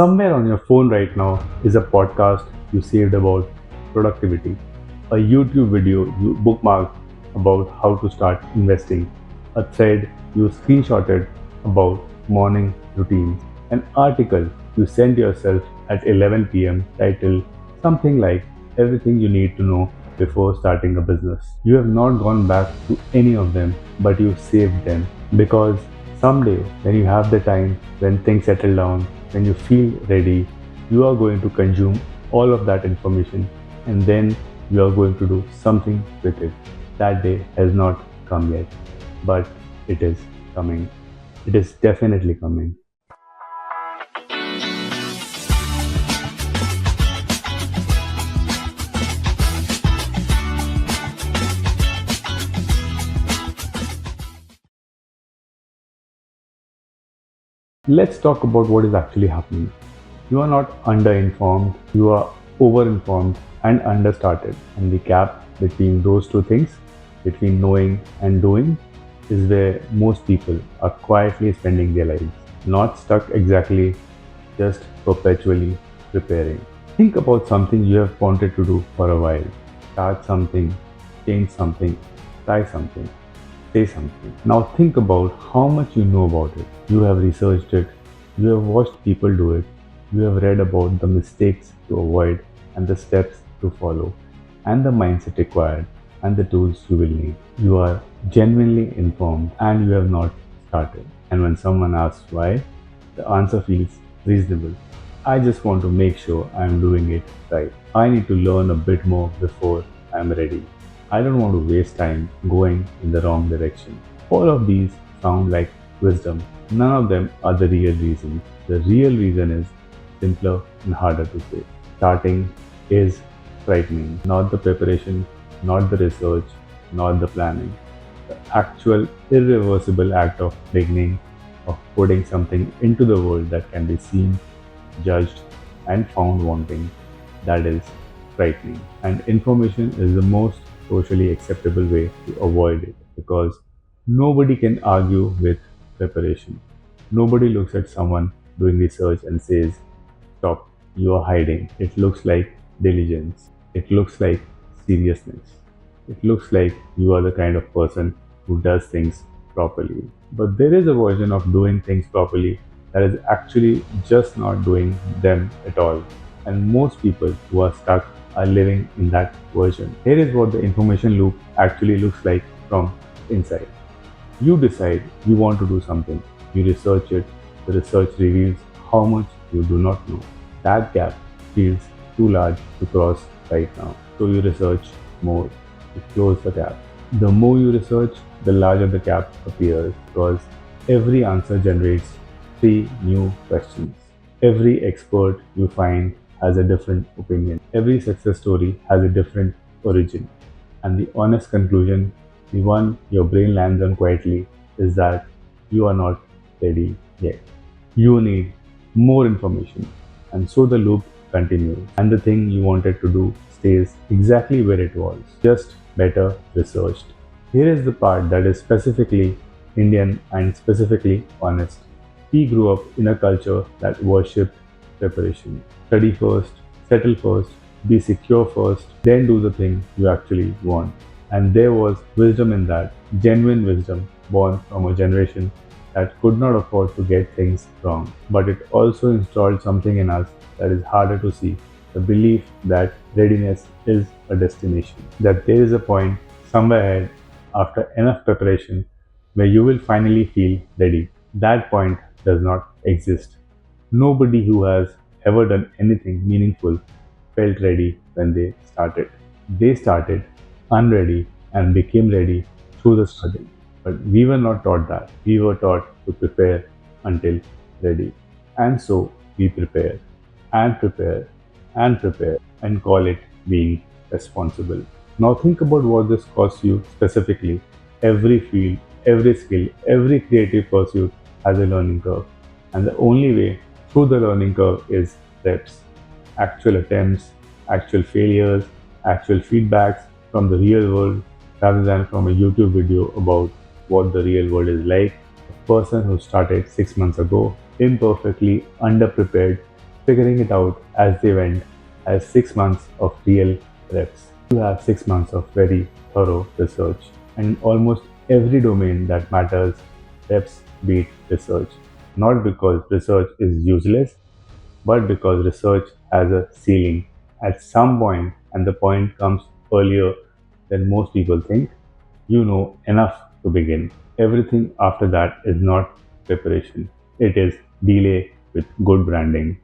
Somewhere on your phone right now is a podcast you saved about productivity, a YouTube video you bookmarked about how to start investing, a thread you screenshotted about morning routines, an article you sent yourself at 11 p.m. titled something like Everything You Need to Know Before Starting a Business. You have not gone back to any of them, but you saved them because someday, when you have the time, when things settle down, when you feel ready, you are going to consume all of that information and then you are going to do something with it. That day has not come yet, but it is coming. It is definitely coming. Let's talk about what is actually happening. You are not underinformed, you are overinformed and understarted. And the gap between those two things, between knowing and doing, is where most people are quietly spending their lives. Not stuck exactly, just perpetually preparing. Think about something you have wanted to do for a while. Start something, change something, try something, say something. Now think about how much you know about it. You have researched it, you have watched people do it, you have read about the mistakes to avoid and the steps to follow, and the mindset required and the tools you will need. You are genuinely informed and you have not started. And when someone asks why, the answer feels reasonable. I just want to make sure I am doing it right. I need to learn a bit more before I am ready. I don't want to waste time going in the wrong direction. All of these sound like wisdom. None of them are the real reason. The real reason is simpler and harder to say. Starting is frightening. Not the preparation, not the research, not the planning. The actual irreversible act of beginning, of putting something into the world that can be seen, judged, and found wanting. That is frightening. And information is the most socially acceptable way to avoid it because nobody can argue with preparation. Nobody looks at someone doing research and says, stop, you are hiding. It looks like diligence. It looks like seriousness. It looks like you are the kind of person who does things properly. But there is a version of doing things properly that is actually just not doing them at all. And most people who are stuck are living in that version. Here is what the information loop actually looks like from inside. You decide you want to do something. You research it. The research reveals how much you do not know. That gap feels too large to cross right now. So you research more to close the gap. The more you research, the larger the gap appears because every answer generates three new questions. Every expert you find has a different opinion. Every success story has a different origin. And the honest conclusion, the one your brain lands on quietly, is that you are not ready yet. You need more information. And so the loop continues. And the thing you wanted to do stays exactly where it was, just better researched. Here is the part that is specifically Indian and specifically honest. We grew up in a culture that worshipped preparation. Study first, settle first, be secure first, then do the thing you actually want. And there was wisdom in that, genuine wisdom born from a generation that could not afford to get things wrong. But it also installed something in us that is harder to see, the belief that readiness is a destination, that there is a point somewhere ahead after enough preparation where you will finally feel ready. That point does not exist. Nobody who has ever done anything meaningful felt ready when they started. They started unready and became ready through the struggle. But we were not taught that. We were taught to prepare until ready. And so we prepare and prepare and prepare and call it being responsible. Now think about what this costs you specifically. Every field, every skill, every creative pursuit has a learning curve. And the only way through the learning curve is reps, actual attempts, actual failures, actual feedbacks from the real world rather than from a YouTube video about what the real world is like. A person who started 6 months ago, imperfectly underprepared, figuring it out as they went as 6 months of real reps. You have 6 months of very thorough research. And almost every domain that matters, reps beat research. Not because research is useless, but because research has a ceiling at some point, and the point comes earlier than most people think. You know enough to begin. Everything after that is not preparation, it is delay with good branding.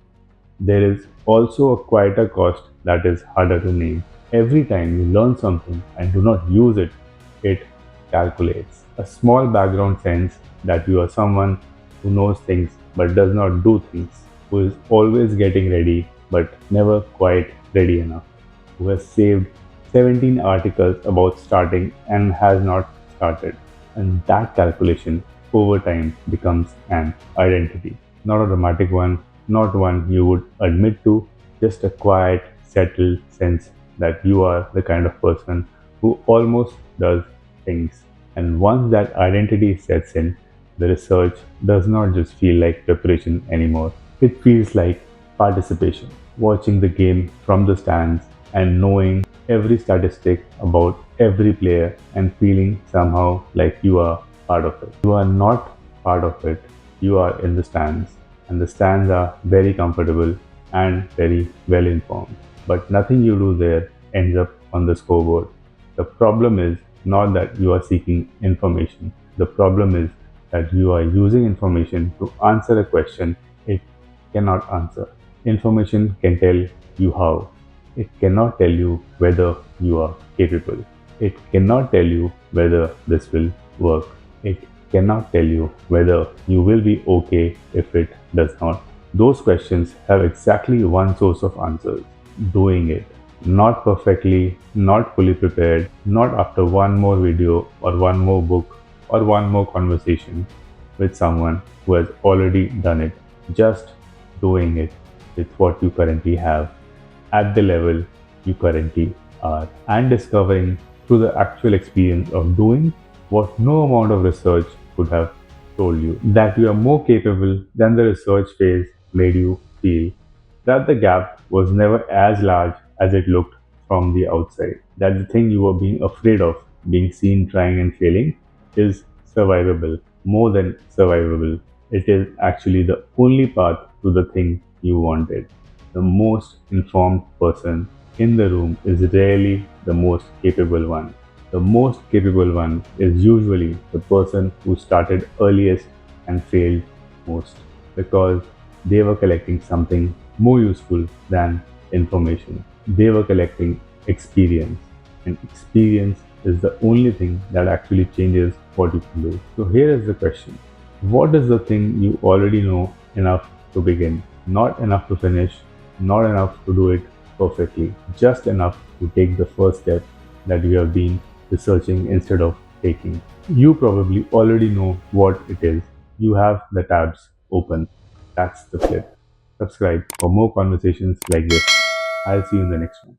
There is also a quieter cost that is harder to name. Every time you learn something and do not use it, it calculates. A small background sense that you are someone who knows things but does not do things, who is always getting ready but never quite ready enough, who has saved 17 articles about starting and has not started. And that calculation over time becomes an identity. Not a dramatic one, not one you would admit to, just a quiet, settled sense that you are the kind of person who almost does things. And once that identity sets in, the research does not just feel like preparation anymore. It feels like participation, watching the game from the stands and knowing every statistic about every player and feeling somehow like you are part of it. You are not part of it, you are in the stands, and the stands are very comfortable and very well informed. But nothing you do there ends up on the scoreboard. The problem is not that you are seeking information, the problem is that you are using information to answer a question it cannot answer. Information can tell you how. It cannot tell you whether you are capable. It cannot tell you whether this will work. It cannot tell you whether you will be okay if it does not. Those questions have exactly one source of answers: doing it. Not perfectly, not fully prepared, not after one more video or one more book or one more conversation with someone who has already done it. Just doing it with what you currently have at the level you currently are, and discovering through the actual experience of doing what no amount of research could have told you, that you are more capable than the research phase made you feel, that the gap was never as large as it looked from the outside, that the thing you were being afraid of, being seen trying and failing, is survivable, more than survivable. It is actually the only path to the thing you wanted. The most informed person in the room is rarely the most capable one. The most capable one is usually the person who started earliest and failed most, because they were collecting something more useful than information. They were collecting experience, and experience is the only thing that actually changes what you can do. So, here is the question: what is the thing you already know enough to begin? Not enough to finish, not enough to do it perfectly, just enough to take the first step that you have been researching instead of taking. You probably already know what it is. You have the tabs open. That's the flip. Subscribe for more conversations like this. I'll see you in the next one.